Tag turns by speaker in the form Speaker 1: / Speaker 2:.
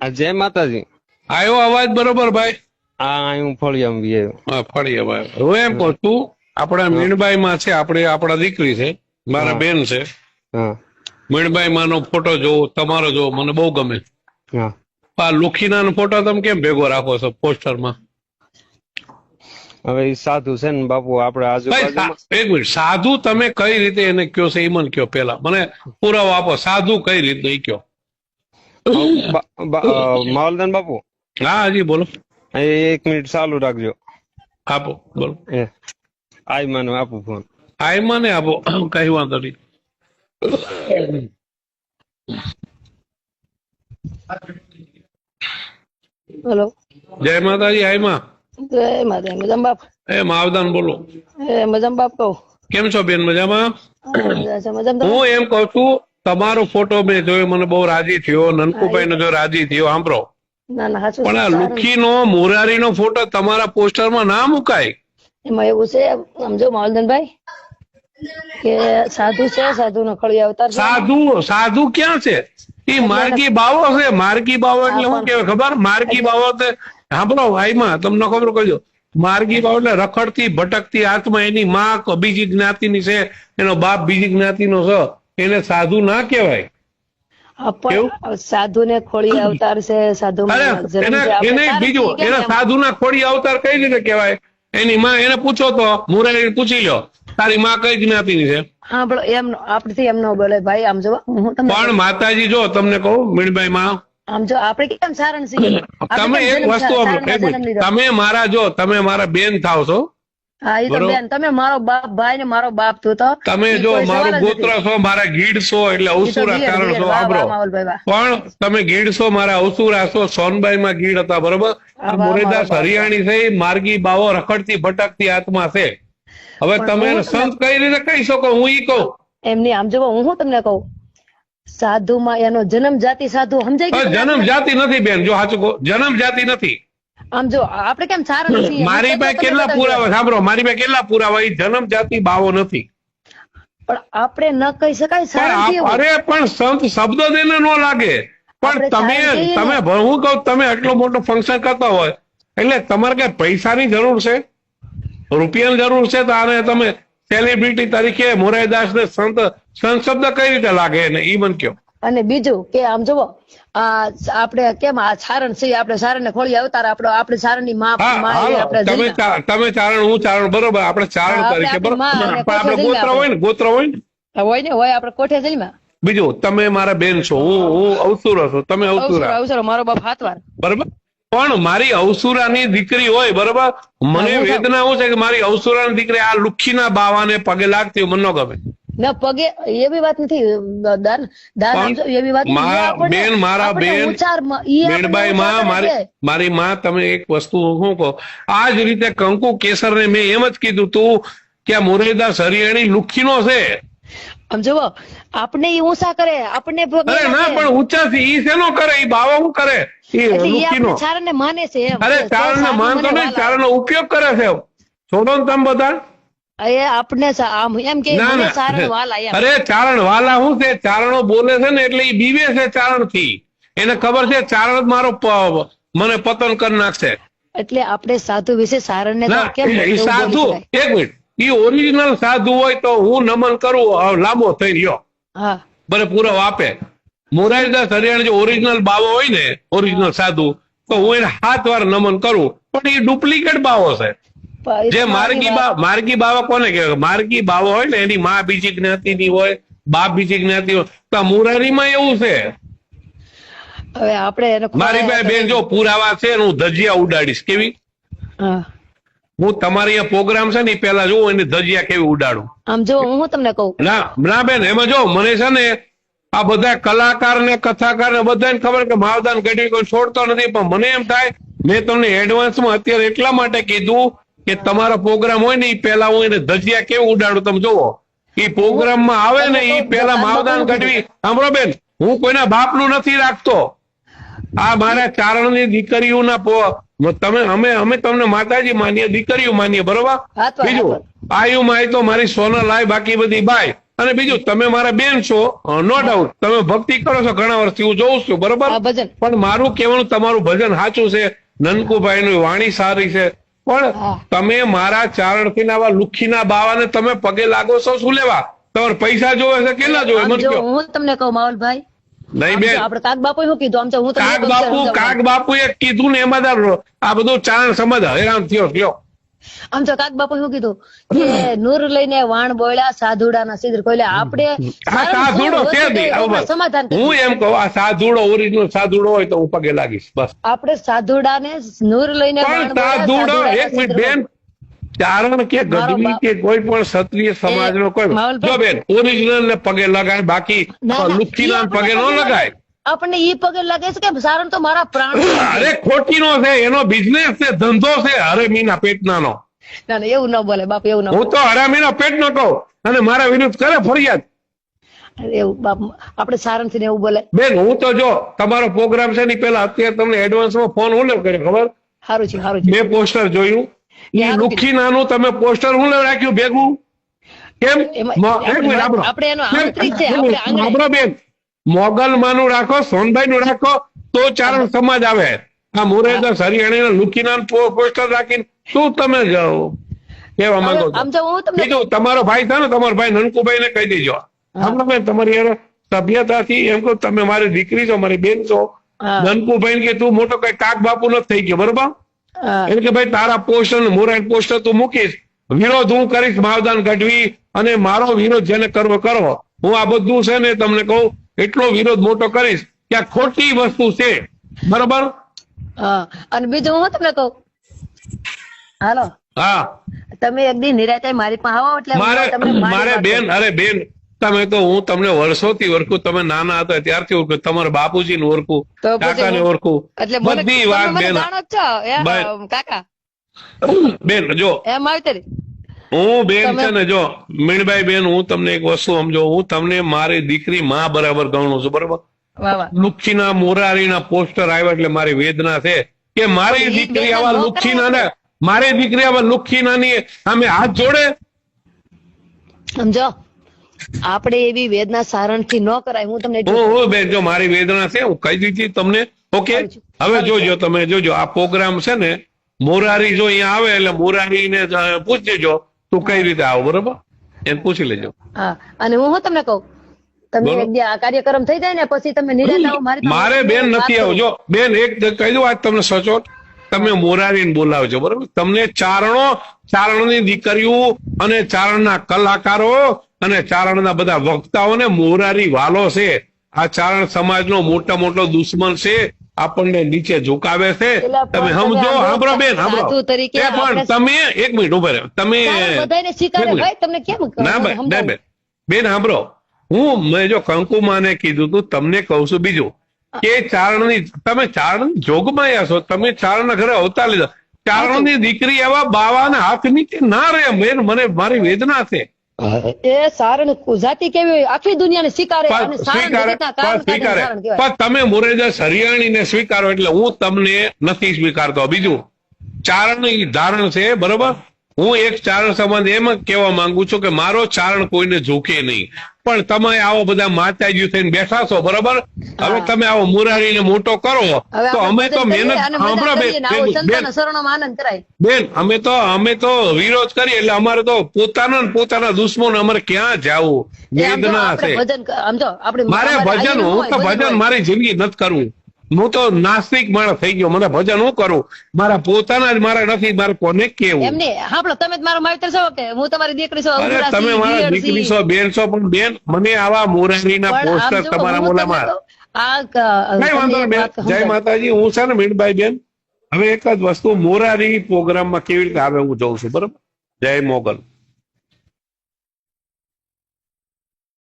Speaker 1: આ જય માતાજી.
Speaker 2: આવ્યો અવાજ બરોબર ભાઈ?
Speaker 1: આ હું ફળિયામાં બી આવ્યો.
Speaker 2: હા, ફળીએ ભાઈ. હું એમ કહું છું, આપણા મીણબાઈ માં છે, આપણા દીકરી છે, મારા
Speaker 1: હા.
Speaker 2: બેન છે.
Speaker 1: હા
Speaker 2: મીણબાઈ માં નો ફોટો જોવો, તમારો જોવો, મને બહુ ગમે.
Speaker 1: હા.
Speaker 2: આ લુખીના નો ફોટો તમે કેમ ભેગો રાખો છો પોસ્ટરમાં?
Speaker 1: હવે ઈ સાધુ છે ને બાપુ, આપડે
Speaker 2: ભાઈ
Speaker 1: આજુબાજુમાં.
Speaker 2: એક મિનિટ, સાધુ તમે કઈ રીતે એને કયો છો એ મને કયો, પેલા મને પુરાવો આપો. સાધુ કઈ રીતે એ કયો?
Speaker 1: માવલદાન બાપુ,
Speaker 2: હા, હજી બોલો.
Speaker 1: એક મિનિટ ચાલુ રાખજો.
Speaker 2: આપો, બોલો.
Speaker 1: આઈ મને આપું ફોન.
Speaker 2: હા, એ મને આપો, કઈ વાંધો નહીં.
Speaker 3: હેલો,
Speaker 2: જય માતાજી. હાય માં.
Speaker 3: જય માતા. મજામાં બાપ?
Speaker 2: એ માવદાન બોલો.
Speaker 3: મજામાં બાપ કહું.
Speaker 2: કેમ છો બેન? મજામાં?
Speaker 3: મજામાં.
Speaker 2: હું એમ કઉ છું, તમારો ફોટો મેં જોયો, મને બહુ રાજી થયો. નનકુભાઈ નો જો રાજી થયો, સાંભળો.
Speaker 3: ના ના, સાચું.
Speaker 2: પણ આ લુખી નો મોરારી નો ફોટો તમારા પોસ્ટરમાં ના મુકાય.
Speaker 3: એમાં એવું છે, સમજો માવલધનભાઈ, કે સાધુ છે, સાધુ નો ખળી અવતાર છે.
Speaker 2: સાધુ ક્યાં છે? એ માર્ગી બાવો છે. માર્ગી બાવો એટલે શું કેવાય ખબર? માર્ગી બાવો સાંભળો ભાઈમાં, તમને ખબર કહેજો. માર્ગી બાવો એટલે રખડતી ભટકતી આત્મા. એની માં બીજી જ્ઞાતિની છે, એનો બાપ બીજી જ્ઞાતિનો છે, એને સાધુ ના કહેવાય.
Speaker 3: સાધુ ને ખોળી અવતાર છે. સાધુ
Speaker 2: એને બીજું, એના સાધુ ના ખોડી અવતાર કઈ રીતે કહેવાય? એની માં એને પૂછો તો, મુરારી પૂછી લો, તારી માં કઈ જ્ઞાતિની છે?
Speaker 3: હા, પણ એમ આપડે એમ ન બોલે ભાઈ. આમ જો હું તમને
Speaker 2: પણ માતાજી, જો તમને કહું મીણબાઈ માં,
Speaker 3: આમ જો આપણે કેમ સારણ છીએ.
Speaker 2: તમે એક વસ્તુ, તમે મારા, જો તમે મારા બેન થાવ છો,
Speaker 3: હા, એ તો બેન, તમે મારો બાપ ભાઈ ને મારો બાપ તું તો.
Speaker 2: તમે જો મારું ગોત્ર છો, મારા ગીડ છો, એટલે અવસુરા કારણ છો. સાંભળો, પણ તમે ગીડ છો, મારા અવસુરા છો. સોનબાઈ માં ગીડ હતા, બરોબર? મોરેદાસ હરિયાણી છે, માર્ગી બાવો રખડતી ભટકતી આત્મા છે. હવે તમે એને સંત કઈ રીતે કહી શકો? હું ઈ કહું
Speaker 3: એમની. આમ જો હું તમને કહું, સાધુ માં એનો જન્મ જાતિ સાધુ સમજાય ગયું?
Speaker 2: જન્મ જાતિ નથી બેન, જો સાચું કહું, જન્મ જાતિ નથી.
Speaker 3: આમ જો આપણે કેમ સારણ છીએ.
Speaker 2: મારી પાસે કેટલા પુરાવા, સાંભળો, મારી પાસે કેટલા પુરાવા, એ જન્મ જાતિ બાવો નથી.
Speaker 3: પણ આપણે ન કહી શકાય સારણ છીએ.
Speaker 2: અરે પણ સંત શબ્દ તેને ન લાગે. પણ તમે હું કહું, તમે આટલો મોટો ફંક્શન કરતા હોય, એટલે તમારે કઈ પૈસાની જરૂર છે, રૂપિયાની જરૂર છે, તો આને તમે સેલિબ્રિટી તરીકે મોરારીદાસ ને સંત શબ્દ કઈ રીતે લાગે એને ઈ મને કયો.
Speaker 3: અને બીજું કે આમ જુઓ, આપણે કેમ આ સારણ છીએ, આપણે સારણ ને ખોળી અવતાર, આપણે સારણ ની માં.
Speaker 2: તમે ચારણ, હું ચારણ, બરોબર? આપણે ચારણ તરીકે, બરોબર? આપણે ગોત્ર હોય ને, ગોત્ર હોય ને,
Speaker 3: હોય આપણે કોઠે જઈમાં.
Speaker 2: બીજું, તમે મારા બેન છો, હું અવસુરો છું, તમે અવસુરા.
Speaker 3: મારો બાપ હાથવાર,
Speaker 2: બરોબર? પણ મારી અવસુરાની દીકરી હોય, બરોબર? મને વેદના એવું છે કે મારી અવસુરાની દીકરી આ લુખીના બાવાને પગે લાગતી હોય, મને ન ગમે.
Speaker 3: ના, પગે એવી વાત નથી. એવી વાત
Speaker 2: બેન, મારા બેન મીણબાઈ માં, મારી માં, તમે એક વસ્તુ શું કહો, આ જ રીતે કંકુ કેસર ને મેં એમ જ કીધું તું કે આ મોરારીદાસ હરિયાણી લુખીનો છે.
Speaker 3: આમ જુઓ, આપણે ઈ ઊંચા કરે, આપણે
Speaker 2: ના, પણ ઊંચા છે ઈ શેનો કરે? ઈ બાવા શું કરે?
Speaker 3: ચારણ ને માને છે.
Speaker 2: અરે ચારણ ને માનતો નહીં, ચારણ નો ઉપયોગ કરે છે. છોડો ને તમે બધા.
Speaker 3: આપણે એમ કે ચારણ વાલા.
Speaker 2: અરે ચારણ વાલા શું છે? ચારણો બોલે છે ને એટલે ઈ બીવે છે ચારણ થી. એને ખબર છે ચારણ મારો મને પતન કરી નાખશે.
Speaker 3: એટલે આપણે સાધુ વિશે ચારણ ને
Speaker 2: સાધુ, એક મિનિટ, ઈ ઓરિજિનલ સાધુ હોય તો હું નમન કરું, લાંબો થઈ રહ્યો, બરે પૂરો આપે. મોરારીદાસ હરિયાણી જો ઓરિજિનલ બાવો હોય ને, ઓરિજિનલ સાધુ, તો હું એને 7 વાર નમન કરું. પણ એ ડુપ્લિકેટ બાવો છે. જે માર્ગી બાવા કોને કહેવાય? માર્ગી બાવો હોય ને, એની માં બીજી જ્ઞાતિની હોય, બાપ બીજી જ્ઞાતિ હોય. તો મોરારી માં એવું છે.
Speaker 3: હવે આપણે
Speaker 2: મારી પાસે બેન જો પુરાવા છે, હું ધજિયા ઉડાડીશ. કેવી? હું તમારી અહીંયા પ્રોગ્રામ છે ને પેલા જોઉં એને ધજિયા કેવી ઉડાડું.
Speaker 3: આમ જો હું તમને કહું,
Speaker 2: ના બેન, એમાં જો મને છે ને આ બધા કલાકાર ને કથાકાર ને બધાને ખબર કે માવદાન ગઢવી કોઈ છોડતો નથી. પણ મને એમ થાય, મેં તમને એડવાન્સમાં અત્યારે એટલા માટે કીધું કે તમારો પ્રોગ્રામ હોય ને એ પેલા હું એને ધજિયા કેવું ઉડાડું. તમે જોવો, એ પ્રોગ્રામમાં આવે ને એ પેલા માવદાન ગઢવી. સાંભળો બેન, હું કોઈના બાપનું નથી રાખતો. આ મારા ચારણની દીકરીઓના અમે તમને માતાજી માનીએ, દીકરીઓ માનીએ, બરોબર? બીજું આયુ માય તો મારી સોનલ આય, બાકી બધી બાય. અને બીજું તમે મારા બેન છો, નો ડાઉટ તમે ભક્તિ કરો છો ઘણા વર્ષથી હું જોઉં છું, બરોબર.
Speaker 3: આ ભજન
Speaker 2: પણ મારું કહેવાનું તમારું ભજન સાચું છે, નનકુભાઈની વાણી સારી છે, પણ
Speaker 3: હા.
Speaker 2: તમે મારા ચારણથી આવા લુખીના બાવાને તમે પગે લાગો છો શું લેવા? તમારે પૈસા જોવે છે કે ના જોવે?
Speaker 3: આમ
Speaker 2: મને
Speaker 3: જો
Speaker 2: કહો.
Speaker 3: હું તમને કહું માવલભાઈ,
Speaker 2: નહીં
Speaker 3: આમ જો
Speaker 2: બેન,
Speaker 3: આપણે કાક બાપુ શું કીધું, આમ જો હું તમને
Speaker 2: કાક
Speaker 3: એક અક્ષર
Speaker 2: બાપુ
Speaker 3: સમજાવું.
Speaker 2: એ કીધું ને એમાં તાર આ બધું ચારણ સમાજ હેરાન થયો કયો.
Speaker 3: આમ જો કાક બાપુ શું કીધું કે નૂર લઈને વાણ બોલ્યા સાધુડાના સિદ્ર કોઈ આપણે
Speaker 2: આ સાધુડો છે નહીં. આવું બસ.
Speaker 3: સમાધાન કરીએ.
Speaker 2: હું એમ કહું આ સાધુડો ઓરિજિનલ સાધુડો હોય તો હું પગે લાગીશ બસ.
Speaker 3: આપણે સાધુડાને નૂર લઈને વાણ
Speaker 2: પણ
Speaker 3: બોલ્યા,
Speaker 2: સાધુડો
Speaker 3: સાધુડાના
Speaker 2: એક મિનિટ
Speaker 3: સિદ્ર
Speaker 2: બેન, ચારણ કે
Speaker 3: મારો
Speaker 2: ગઢવી
Speaker 3: બાપ-
Speaker 2: કે કોઈ પણ ક્ષત્રિય સમાજનો કોઈ
Speaker 3: માવલભાઈ-
Speaker 2: જો બેન ઓરિજિનલ ને પગે લગાય, બાકી
Speaker 3: ના, ના,
Speaker 2: લુખીના
Speaker 3: ઈ
Speaker 2: પગે ન
Speaker 3: આપણને
Speaker 2: લગાય.
Speaker 3: આપણને ઈ પગે લાગે છે કે સારણ તો મારા પ્રાણ છે.
Speaker 2: અરે ખોટી નો છે, એનો બિઝનેસ છે, ધંધો છે, હરેમીના પેટના નો.
Speaker 3: ના ના એવું ન બોલે બાપ, એવું ન
Speaker 2: હું
Speaker 3: બોલે.
Speaker 2: તો હરામીના પેટ નો કહું અને મારા વિરુદ્ધ કરે ફરિયાદ.
Speaker 3: એવું બાપ આપણે સારણ થી એવું બોલે.
Speaker 2: બેન હું તો જો તમારો પ્રોગ્રામ છે ને પેલા અત્યારે તમને એડવાન્સમાં ફોન હું લેવ કર્યો ખબર?
Speaker 3: સારું છે સારું છે.
Speaker 2: મેં પોસ્ટર જોયું, એ
Speaker 3: સારું
Speaker 2: લુખીનાનું તમે પોસ્ટર હું લેવ રાખ્યું ભેગું કેમ?
Speaker 3: એમાં
Speaker 2: એક મિનિટ આપણો.
Speaker 3: આપણે એનો આંતરિક છે,
Speaker 2: એક
Speaker 3: આપણે
Speaker 2: મિનિટ,
Speaker 3: આંગણે.
Speaker 2: આપણો બેન મોગલ માનું રાખો, સોનભાઈ નું રાખો તો ચારણ સમાજ આવે. આ મુરેદાસ હરિયાણીના લુખીના પોસ્ટર રાખીને શું તમે જાઓ કેવા માંગો છો?
Speaker 3: આમ જો હું તમને
Speaker 2: બીજું તમારો ભાઈ થાય ને, તમારો ભાઈ નનકુભાઈ ને કહી દેજો, આપણે બેન તમારી યાર સભ્યતાથી એમ કહું તમે મારી દીકરી છો, મારી બેન છો.
Speaker 3: હા.
Speaker 2: નનકુભાઈ કે તું મોટો કઈ કાક બાપુ નથી થઈ ગયો, બરોબર?
Speaker 3: હા.
Speaker 2: એટલે કે ભાઈ તારા પોસ્ટર મોરાઈન પોસ્ટર તું મૂકીશ, વિરોધ હું કરીશ માવદાન ગઢવી, અને મારો વિરોધ જેને કરવો કરવો. હું આ બધું છે ને તમને કહું એટલો વિરોધ મોટો કરીશ કે આ ખોટી વસ્તુ છે, બરોબર?
Speaker 3: હા. અને બીજું હું તમને કહું, હાલો
Speaker 2: હા
Speaker 3: તમે એક દી નિરાતે મારી પાસે આવો એટલે હું તમને મારી
Speaker 2: મારે
Speaker 3: વાત
Speaker 2: બેન,
Speaker 3: કરું.
Speaker 2: અરે બેન તમે તો હું તમને વર્ષોથી ઓળખું, તમે નાના હતા ત્યારથી ઓળખું, તમારા બાપુજીને ઓળખું,
Speaker 3: તો પછી
Speaker 2: કાકાને
Speaker 3: હું-
Speaker 2: ઓળખું,
Speaker 3: એટલે મને-
Speaker 2: બધી
Speaker 3: તમે
Speaker 2: વાત
Speaker 3: મને
Speaker 2: બેન.
Speaker 3: જાણો જ છો, એ,
Speaker 2: ભાઈ.
Speaker 3: કાકા
Speaker 2: બેન જો
Speaker 3: એમ આવી
Speaker 2: હું બેન
Speaker 3: તમે-
Speaker 2: છે ને, જો મીણબાઈ બેન હું તમને એક વસ્તુ સમજો, હું તમને મારી દીકરી માં બરાબર ગણું છું, બરાબર?
Speaker 3: વાહ વાહ.
Speaker 2: લુચ્છીના મોરારીના પોસ્ટર આવ્યા એટલે મારી વેદના છે કે મારી
Speaker 3: પણ ઈ
Speaker 2: દીકરી
Speaker 3: બેન
Speaker 2: આવા
Speaker 3: નો
Speaker 2: લુચ્છીના ને, મારી દીકરી આવા લુચ્છીનાની સામે હાથ જોડે.
Speaker 3: સમજો આપણે એવી વેદના સારણ થી ન કરાય. હું તમને એટલું
Speaker 2: હું બેન જો મારી વેદના છે હું કહી દીધી તમને, ઓકે?
Speaker 3: સારું છે.
Speaker 2: હવે
Speaker 3: સારું
Speaker 2: જોજો તમે, જોજો આ પ્રોગ્રામ છે ને, મોરારી જો અહીંયા આવે એટલે મોરારીને પૂછજો તું કઈ રીતે આવો, બરોબર? એને પૂછી લેજો.
Speaker 3: હા. અને હું તમને કહું, તમે
Speaker 2: બોલો.
Speaker 3: એક દી આ કાર્યક્રમ થઈ જાય ને પછી તમે નિરાતે આવો મારી પાસે.
Speaker 2: મારે બેન
Speaker 3: વાત
Speaker 2: નથી
Speaker 3: કરું.
Speaker 2: આવજો બેન, એક કહી દઉં આજ તમને સચોટ, તમે મોરારીને બોલાવજો, બરોબર? તમને ચારણની દીકરીઓ અને ચારણના કલાકારો અને ચારણના બધા વક્તાઓને મોરારી વાલો છે. આ ચારણ સમાજનો મોટો દુશ્મન છે, આપણને નીચે ઝુકાવે છે.
Speaker 3: એટલે
Speaker 2: તમે
Speaker 3: પણ
Speaker 2: સમજો,
Speaker 3: તમે
Speaker 2: સાંભળો બેન, સાંભળો.
Speaker 3: સાધુ તરીકે
Speaker 2: એ પણ
Speaker 3: આપણે-
Speaker 2: તમે એક મિનિટ ઉભા રહો, તમે
Speaker 3: સારણ બધાયને સ્વીકારે
Speaker 2: એક મિનિટ.
Speaker 3: ભાઈ, તમને કેમ
Speaker 2: ના ભાઈ,
Speaker 3: સમજાવું?
Speaker 2: ના બેન, બેન સાંભળો, મેં જો કંકુમાને કીધું તું, તમને કહું છું બીજું કે તમે ચારણની જોગમાં છો, તમે ચારણના ઘરે અવતાર લીધા. ચારણની દીકરી એવા બાવાના હાથ નીચે ના રહે બેન, મને મારી વેદના છે.
Speaker 3: એ સારણ જાતિ કેવી હોય આખી દુનિયાને સ્વીકારે અને સારણ
Speaker 2: સ્વીકારે
Speaker 3: જગતના કારણ
Speaker 2: સ્વીકારે
Speaker 3: સારણ કહેવાય.
Speaker 2: પણ તમે મુરેદાસ હરિયાણીને સ્વીકારો એટલે હું તમને નથી સ્વીકારતો. બીજું ચારણ ધારણ છે, બરોબર? હું એક ચારણ સંબંધ એમ જ કહેવા માંગુ છું કે મારો ચારણ કોઈને ઝૂકે નહીં, પણ તમે આવો બધા માતાજી થઈને બેઠા છો, બરોબર? હવે તમે આવો મુરારીને મોટો કરો
Speaker 3: હવે
Speaker 2: તો
Speaker 3: આપણે
Speaker 2: અમે તો
Speaker 3: ભજન કરીએ
Speaker 2: મહેનત,
Speaker 3: અને મજા
Speaker 2: સાંભળો
Speaker 3: કરીએ ને આવો
Speaker 2: બેન,
Speaker 3: સંતોના શરણોમાં આનંદ કરાય.
Speaker 2: બેન અમે તો વિરોધ કરીએ એટલે અમારે તો પોતાના દુશ્મનો અમારે ક્યાં જાવું,
Speaker 3: એ આમ જો
Speaker 2: વેદના
Speaker 3: આપણે
Speaker 2: છે.
Speaker 3: ભજન આમ જો આપણે
Speaker 2: મારે
Speaker 3: અમારે
Speaker 2: ભજન,
Speaker 3: આયુ
Speaker 2: હું
Speaker 3: હોય,
Speaker 2: તો ભજન
Speaker 3: હોય.
Speaker 2: મારી જિંદગી નથી કરવું. હું તો નાસ્તિક માણસ થઈ ગયો, મને ભજન હું કરું? મારા પોતાના જ મારા નથી, મારે કોને કેવું?
Speaker 3: એમને સાંભળો, તમે જ મારો માવતર છો કે હું તમારી દીકરી છું?
Speaker 2: અરે
Speaker 3: અંગુરા
Speaker 2: તમે
Speaker 3: સિંહ,
Speaker 2: મારા
Speaker 3: દિયર
Speaker 2: દીકરી
Speaker 3: સિંહ.
Speaker 2: છો, બેન છો, પણ બેન મને આવા મોરારીના
Speaker 3: પણ આમ
Speaker 2: પોસ્ટર
Speaker 3: જો
Speaker 2: તમારા
Speaker 3: હું તમને
Speaker 2: મોલામાં
Speaker 3: કહું, આ
Speaker 2: કઈ વાંધો નહીં બેન, જય માતાજી. હું છે ને મીણબાઈ બેન, હવે એક જ વસ્તુ, મોરારી પ્રોગ્રામમાં કેવી રીતે આવે હું જોઉં છું, બરોબર? જય મોગલ.